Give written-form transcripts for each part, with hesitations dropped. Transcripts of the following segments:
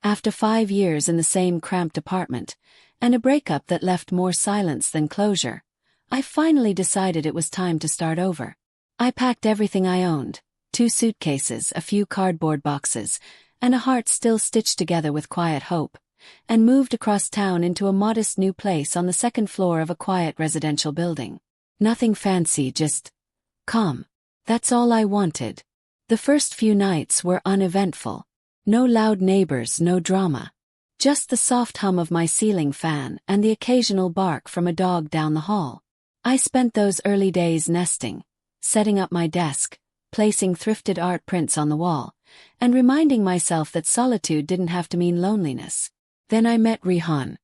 After 5 years in the same cramped apartment, and a breakup that left more silence than closure, I finally decided it was time to start over. I packed everything I owned, 2 suitcases, a few cardboard boxes, and a heart still stitched together with quiet hope, and moved across town into a modest new place on the 2nd floor of a quiet residential building. Nothing fancy, just calm. That's all I wanted. The first few nights were uneventful. No loud neighbors, no drama. Just the soft hum of my ceiling fan and the occasional bark from a dog down the hall. I spent those early days nesting, setting up my desk, placing thrifted art prints on the wall, and reminding myself that solitude didn't have to mean loneliness. Then I met Rihan.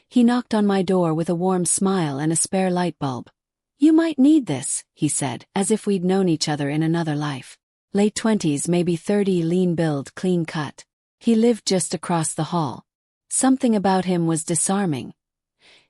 He knocked on my door with a warm smile and a spare light bulb. "You might need this," he said, as if we'd known each other in another life. Late 20s, maybe 30, lean build, clean cut. He lived just across the hall. Something about him was disarming.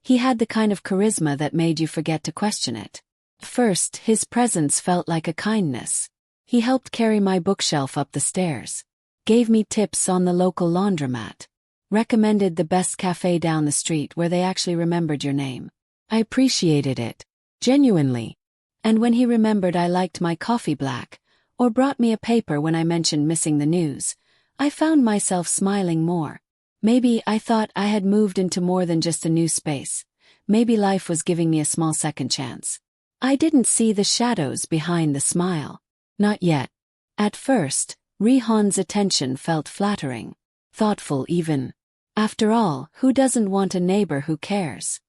He had the kind of charisma that made you forget to question it. First, his presence felt like a kindness. He helped carry my bookshelf up the stairs, gave me tips on the local laundromat, recommended the best cafe down the street where they actually remembered your name. I appreciated it, genuinely. And when he remembered I liked my coffee black, or brought me a paper when I mentioned missing the news, I found myself smiling more. Maybe I thought I had moved into more than just a new space. Maybe life was giving me a small second chance. I didn't see the shadows behind the smile. Not yet. At first, Rihan's attention felt flattering, thoughtful even. After all, who doesn't want a neighbor who cares?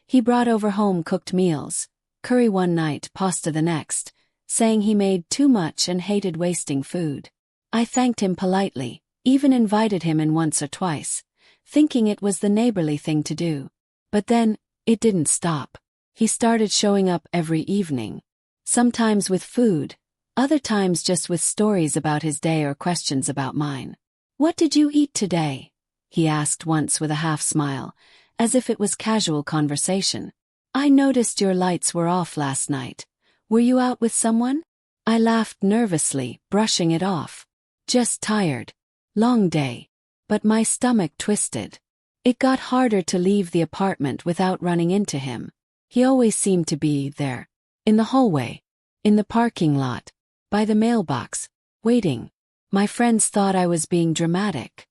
He brought over home-cooked meals, curry one night, pasta the next, saying he made too much and hated wasting food. I thanked him politely, even invited him in once or twice, thinking it was the neighborly thing to do. But then, it didn't stop. He started showing up every evening, sometimes with food, other times just with stories about his day or questions about mine. "What did you eat today?" he asked once with a half-smile, as if it was casual conversation. "I noticed your lights were off last night. Were you out with someone?" I laughed nervously, brushing it off. "Just tired. Long day." But my stomach twisted. It got harder to leave the apartment without running into him. He always seemed to be there. In the hallway. In the parking lot. By the mailbox. Waiting. My friends thought I was being dramatic.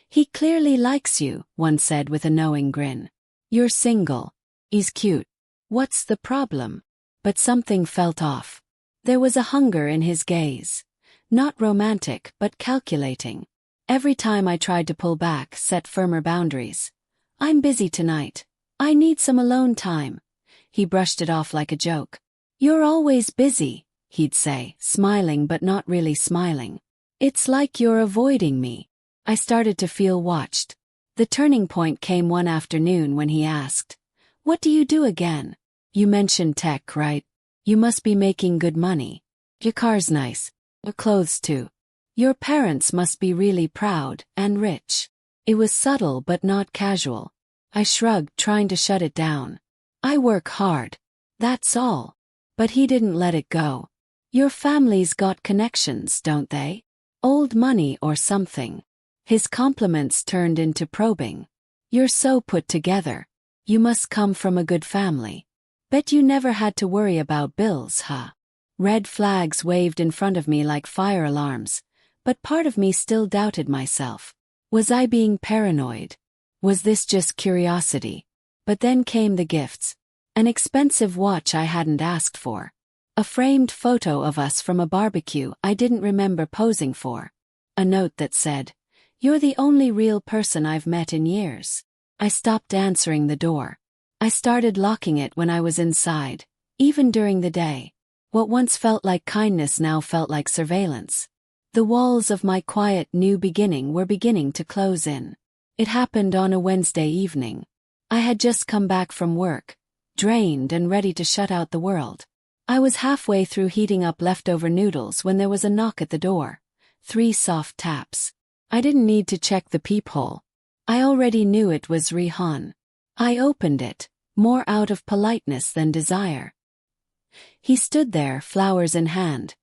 "He clearly likes you," one said with a knowing grin. "You're single. He's cute. What's the problem?" But something felt off. There was a hunger in his gaze. Not romantic, but calculating. Every time I tried to pull back, set firmer boundaries. "I'm busy tonight. I need some alone time." He brushed it off like a joke. "You're always busy," he'd say, smiling but not really smiling. "It's like you're avoiding me." I started to feel watched. The turning point came one afternoon when he asked, "What do you do again? You mentioned tech, right? You must be making good money. Your car's nice. Your clothes too. Your parents must be really proud and rich." It was subtle but not casual. I shrugged, trying to shut it down. "I work hard. That's all." But he didn't let it go. "Your family's got connections, don't they? Old money or something." His compliments turned into probing. "You're so put together. You must come from a good family. Bet you never had to worry about bills, huh?" Red flags waved in front of me like fire alarms, but part of me still doubted myself. Was I being paranoid? Was this just curiosity? But then came the gifts. An expensive watch I hadn't asked for. A framed photo of us from a barbecue I didn't remember posing for. A note that said, "You're the only real person I've met in years." I stopped answering the door. I started locking it when I was inside, even during the day. What once felt like kindness now felt like surveillance. The walls of my quiet new beginning were beginning to close in. It happened on a Wednesday evening. I had just come back from work, drained and ready to shut out the world. I was halfway through heating up leftover noodles when there was a knock at the door. 3 soft taps. I didn't need to check the peephole. I already knew it was Rihan. I opened it, more out of politeness than desire. He stood there, flowers in hand.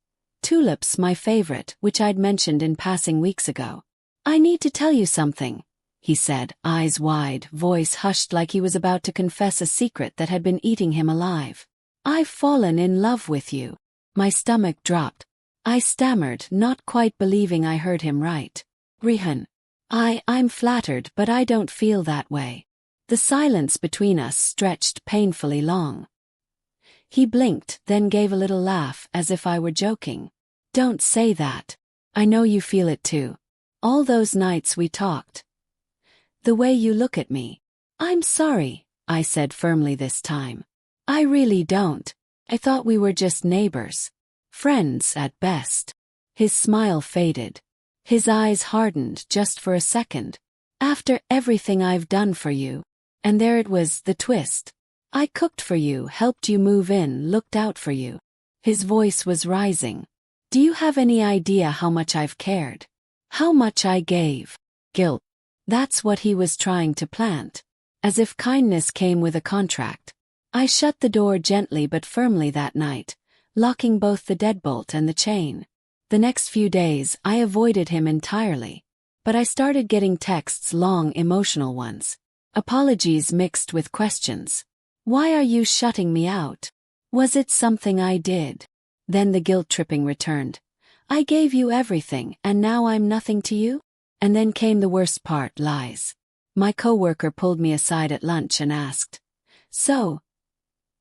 Tulips, my favorite, which I'd mentioned in passing weeks ago. I need to tell you something, he said, eyes wide, voice hushed like he was about to confess a secret that had been eating him alive. I've fallen in love with you. My stomach dropped. I stammered, not quite believing I heard him right. Rihan. I'm flattered, but I don't feel that way. The silence between us stretched painfully long. He blinked, then gave a little laugh as if I were joking. Don't say that. I know you feel it too. All those nights we talked. The way you look at me. I'm sorry, I said firmly this time. I really don't. I thought we were just neighbors. Friends at best. His smile faded. His eyes hardened just for a second. After everything I've done for you. And there it was, the twist. I cooked for you, helped you move in, looked out for you. His voice was rising. Do you have any idea how much I've cared? How much I gave? Guilt. That's what he was trying to plant. As if kindness came with a contract. I shut the door gently but firmly that night, locking both the deadbolt and the chain. The next few days, I avoided him entirely. But I started getting texts, long, emotional ones. Apologies mixed with questions. Why are you shutting me out? Was it something I did? Then the guilt-tripping returned. I gave you everything, and now I'm nothing to you? And then came the worst part, lies. My coworker pulled me aside at lunch and asked, So,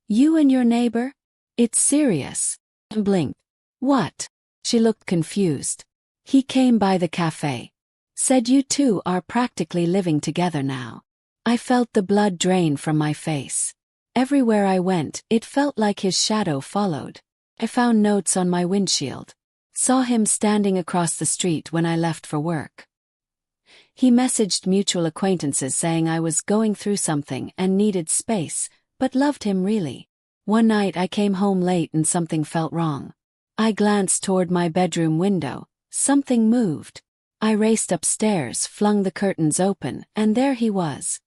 you and your neighbor? It's serious. I blinked. What? She looked confused. He came by the cafe. Said you two are practically living together now. I felt the blood drain from my face. Everywhere I went, it felt like his shadow followed. I found notes on my windshield. Saw him standing across the street when I left for work. He messaged mutual acquaintances saying I was going through something and needed space, but loved him really. One night I came home late and something felt wrong. I glanced toward my bedroom window. Something moved. I raced upstairs, flung the curtains open, and there he was.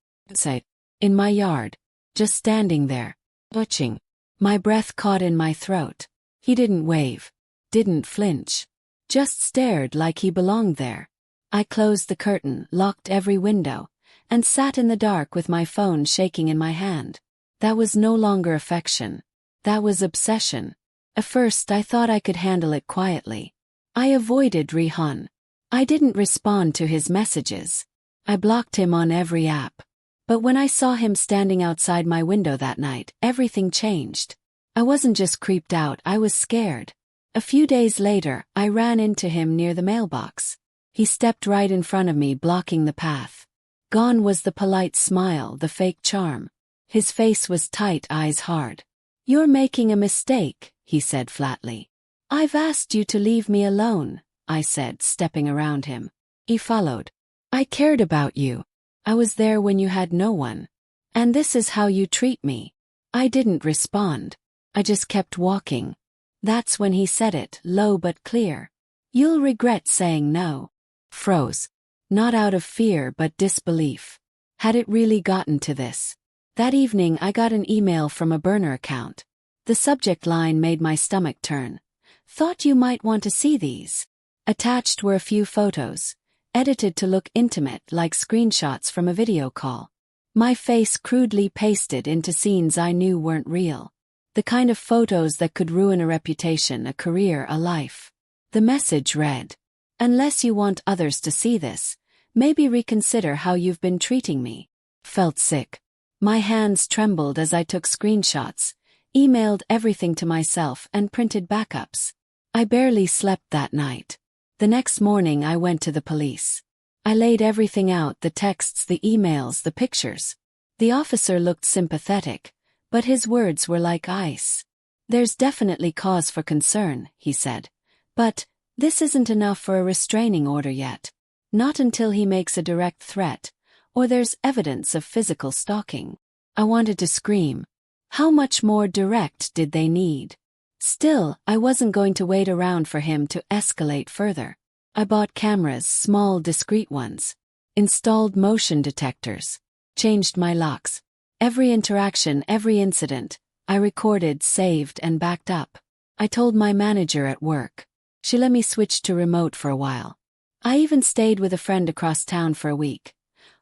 In my yard. Just standing there. Watching. My breath caught in my throat. He didn't wave. Didn't flinch. Just stared like he belonged there. I closed the curtain, locked every window, and sat in the dark with my phone shaking in my hand. That was no longer affection. That was obsession. At first I thought I could handle it quietly. I avoided Rihan. I didn't respond to his messages. I blocked him on every app. But when I saw him standing outside my window that night, everything changed. I wasn't just creeped out, I was scared. A few days later, I ran into him near the mailbox. He stepped right in front of me, blocking the path. Gone was the polite smile, the fake charm. His face was tight, eyes hard. You're making a mistake, he said flatly. I've asked you to leave me alone, I said, stepping around him. He followed. I cared about you. I was there when you had no one. And this is how you treat me. I didn't respond. I just kept walking. That's when he said it, low but clear. You'll regret saying no. Froze. Not out of fear but disbelief. Had it really gotten to this? That evening I got an email from a burner account. The subject line made my stomach turn. Thought you might want to see these. Attached were a few photos, edited to look intimate like screenshots from a video call. My face crudely pasted into scenes I knew weren't real. The kind of photos that could ruin a reputation, a career, a life. The message read, Unless you want others to see this, maybe reconsider how you've been treating me. Felt sick. My hands trembled as I took screenshots, emailed everything to myself and printed backups. I barely slept that night. The next morning I went to the police. I laid everything out, the texts, the emails, the pictures. The officer looked sympathetic, but his words were like ice. There's definitely cause for concern, he said. But this isn't enough for a restraining order yet. Not until he makes a direct threat, or there's evidence of physical stalking. I wanted to scream. How much more direct did they need? Still, I wasn't going to wait around for him to escalate further. I bought cameras, small, discreet ones. Installed motion detectors. Changed my locks. Every interaction, every incident, I recorded, saved, and backed up. I told my manager at work. She let me switch to remote for a while. I even stayed with a friend across town for a week,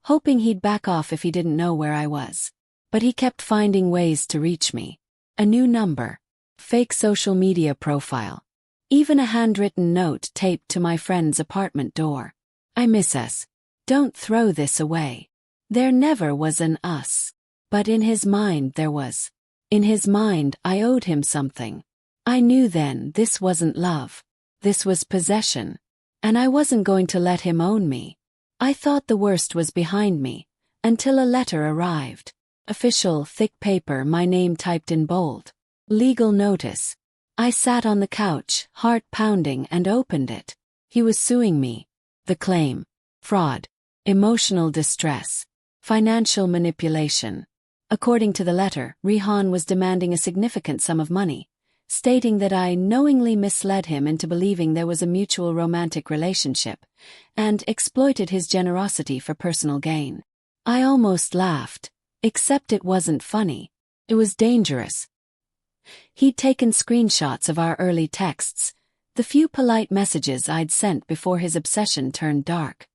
hoping he'd back off if he didn't know where I was. But he kept finding ways to reach me. A new number, fake social media profile, even a handwritten note taped to my friend's apartment door. I miss us. Don't throw this away. There never was an us. But in his mind there was. In his mind I owed him something. I knew then this wasn't love. This was possession. And I wasn't going to let him own me. I thought the worst was behind me, until a letter arrived. Official, thick paper, my name typed in bold. Legal notice. I sat on the couch, heart pounding, and opened it. He was suing me. The claim. Fraud. Emotional distress. Financial manipulation. According to the letter, Rihan was demanding a significant sum of money, stating that I knowingly misled him into believing there was a mutual romantic relationship, and exploited his generosity for personal gain. I almost laughed, except it wasn't funny. It was dangerous. He'd taken screenshots of our early texts, the few polite messages I'd sent before his obsession turned dark.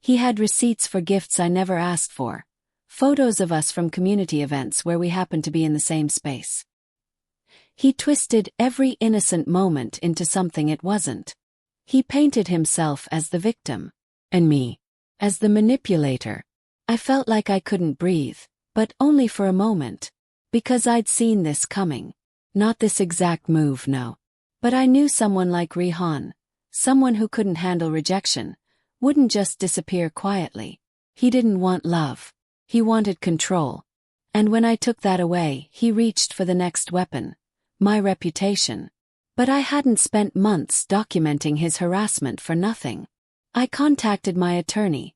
He had receipts for gifts I never asked for, photos of us from community events where we happened to be in the same space. He twisted every innocent moment into something it wasn't. He painted himself as the victim, and me as the manipulator. I felt like I couldn't breathe, but only for a moment, because I'd seen this coming. Not this exact move, no. But I knew someone like Rihan, someone who couldn't handle rejection, wouldn't just disappear quietly. He didn't want love. He wanted control. And when I took that away, he reached for the next weapon. My reputation. But I hadn't spent months documenting his harassment for nothing. I contacted my attorney,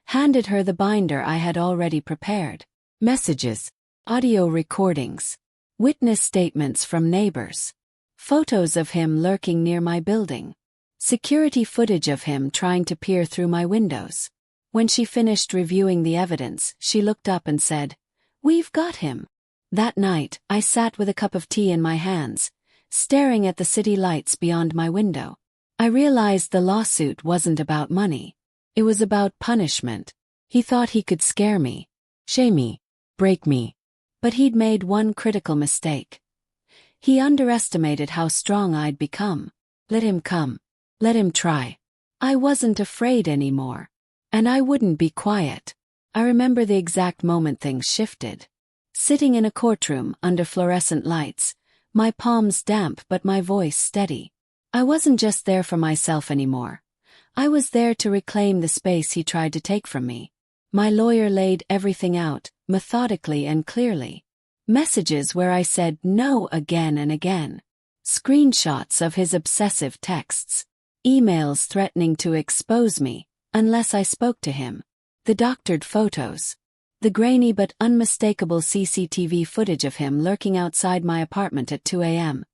handed her the binder I had already prepared. Messages, audio recordings, witness statements from neighbors, photos of him lurking near my building, security footage of him trying to peer through my windows. When she finished reviewing the evidence, she looked up and said, "We've got him." That night, I sat with a cup of tea in my hands, staring at the city lights beyond my window. I realized the lawsuit wasn't about money. It was about punishment. He thought he could scare me, shame me, break me. But he'd made one critical mistake. He underestimated how strong I'd become. Let him come. Let him try. I wasn't afraid anymore. And I wouldn't be quiet. I remember the exact moment things shifted. Sitting in a courtroom under fluorescent lights, my palms damp but my voice steady. I wasn't just there for myself anymore. I was there to reclaim the space he tried to take from me. My lawyer laid everything out, methodically and clearly. Messages where I said no again and again. Screenshots of his obsessive texts. Emails threatening to expose me, unless I spoke to him. The doctored photos. The grainy but unmistakable CCTV footage of him lurking outside my apartment at 2 a.m.,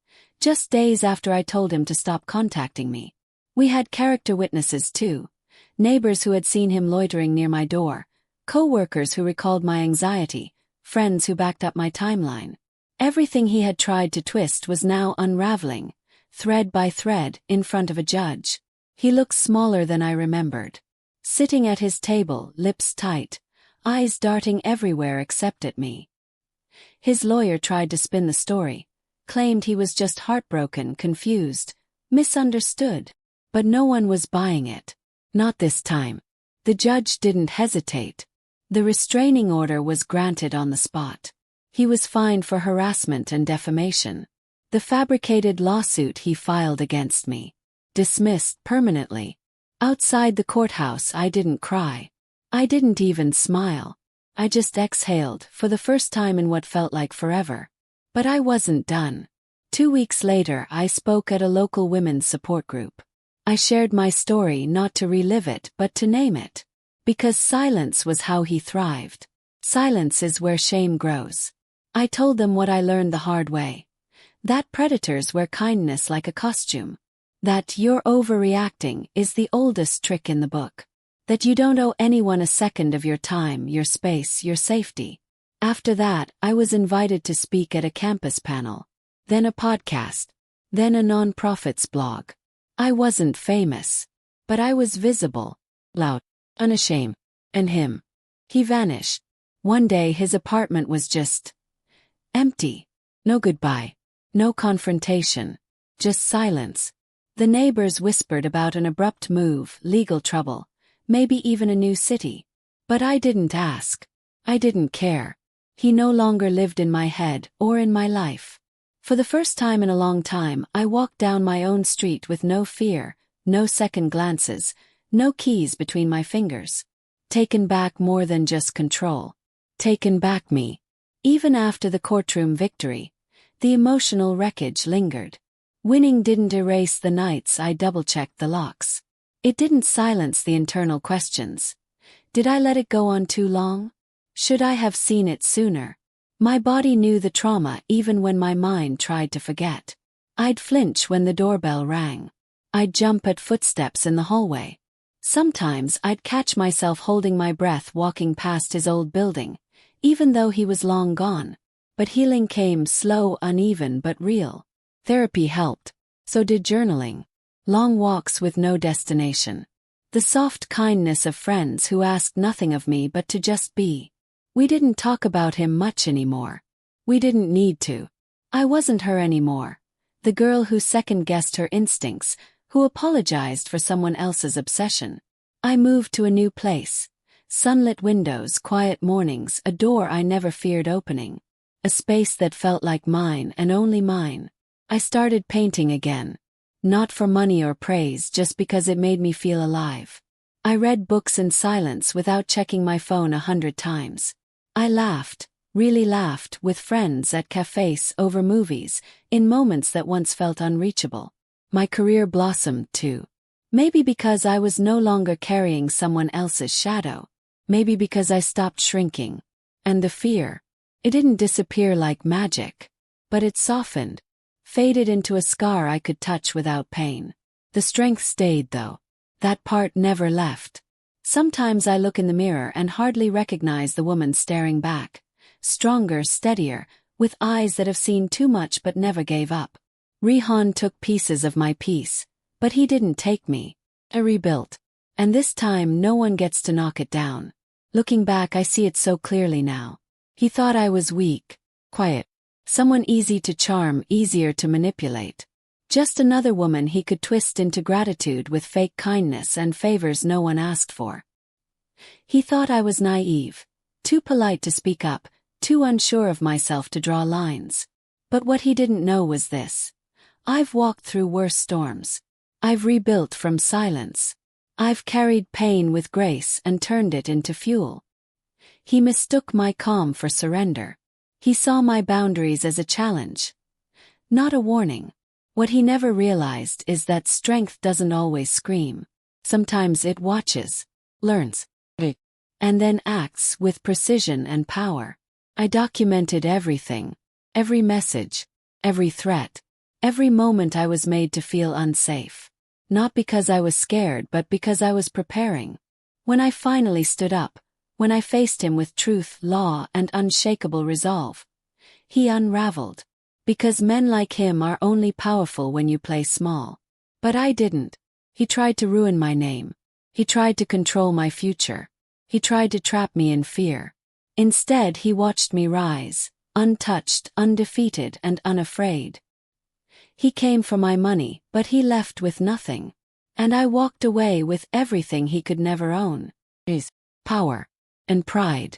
just days after I told him to stop contacting me. We had character witnesses too, neighbors who had seen him loitering near my door, co-workers who recalled my anxiety, friends who backed up my timeline. Everything he had tried to twist was now unraveling, thread by thread, in front of a judge. He looked smaller than I remembered. Sitting at his table, lips tight, eyes darting everywhere except at me. His lawyer tried to spin the story, claimed he was just heartbroken, confused, misunderstood. But no one was buying it. Not this time. The judge didn't hesitate. The restraining order was granted on the spot. He was fined for harassment and defamation. The fabricated lawsuit he filed against me. Dismissed permanently. Outside the courthouse I didn't cry. I didn't even smile. I just exhaled for the first time in what felt like forever. But I wasn't done. 2 weeks later I spoke at a local women's support group. I shared my story not to relive it but to name it. Because silence was how he thrived. Silence is where shame grows. I told them what I learned the hard way. That predators wear kindness like a costume. That you're overreacting is the oldest trick in the book. That you don't owe anyone a second of your time, your space, your safety. After that, I was invited to speak at a campus panel. Then a podcast. Then a non-profits blog. I wasn't famous. But I was visible, loud, unashamed. And him. He vanished. One day his apartment was just empty. No goodbye. No confrontation. Just silence. The neighbors whispered about an abrupt move, legal trouble, maybe even a new city. But I didn't ask. I didn't care. He no longer lived in my head or in my life. For the first time in a long time, I walked down my own street with no fear, no second glances, no keys between my fingers. Taken back more than just control. Taken back me. Even after the courtroom victory, the emotional wreckage lingered. Winning didn't erase the nights I double-checked the locks. It didn't silence the internal questions. Did I let it go on too long? Should I have seen it sooner? My body knew the trauma even when my mind tried to forget. I'd flinch when the doorbell rang. I'd jump at footsteps in the hallway. Sometimes I'd catch myself holding my breath walking past his old building, even though he was long gone. But healing came slow, uneven but real. Therapy helped. So did journaling. Long walks with no destination. The soft kindness of friends who asked nothing of me but to just be. We didn't talk about him much anymore. We didn't need to. I wasn't her anymore. The girl who second-guessed her instincts, who apologized for someone else's obsession. I moved to a new place. Sunlit windows, quiet mornings, a door I never feared opening. A space that felt like mine and only mine. I started painting again. Not for money or praise, just because it made me feel alive. I read books in silence without checking my phone 100 times. I laughed, really laughed, with friends at cafes over movies, in moments that once felt unreachable. My career blossomed too. Maybe because I was no longer carrying someone else's shadow. Maybe because I stopped shrinking. And the fear. It didn't disappear like magic. But it softened. Faded into a scar I could touch without pain. The strength stayed though. That part never left. Sometimes I look in the mirror and hardly recognize the woman staring back. Stronger, steadier, with eyes that have seen too much but never gave up. Rihan took pieces of my peace, but he didn't take me. I rebuilt. And this time no one gets to knock it down. Looking back I see it so clearly now. He thought I was weak, quiet. Someone easy to charm, easier to manipulate. Just another woman he could twist into gratitude with fake kindness and favors no one asked for. He thought I was naive, too polite to speak up, too unsure of myself to draw lines. But what he didn't know was this. I've walked through worse storms. I've rebuilt from silence. I've carried pain with grace and turned it into fuel. He mistook my calm for surrender. He saw my boundaries as a challenge, not a warning. What he never realized is that strength doesn't always scream. Sometimes it watches, learns, and then acts with precision and power. I documented everything, every message, every threat, every moment I was made to feel unsafe. Not because I was scared but because I was preparing. When I finally stood up, when I faced him with truth, law, and unshakable resolve, he unraveled. Because men like him are only powerful when you play small. But I didn't. He tried to ruin my name. He tried to control my future. He tried to trap me in fear. Instead, he watched me rise, untouched, undefeated, and unafraid. He came for my money, but he left with nothing. And I walked away with everything he could never own. His power and pride.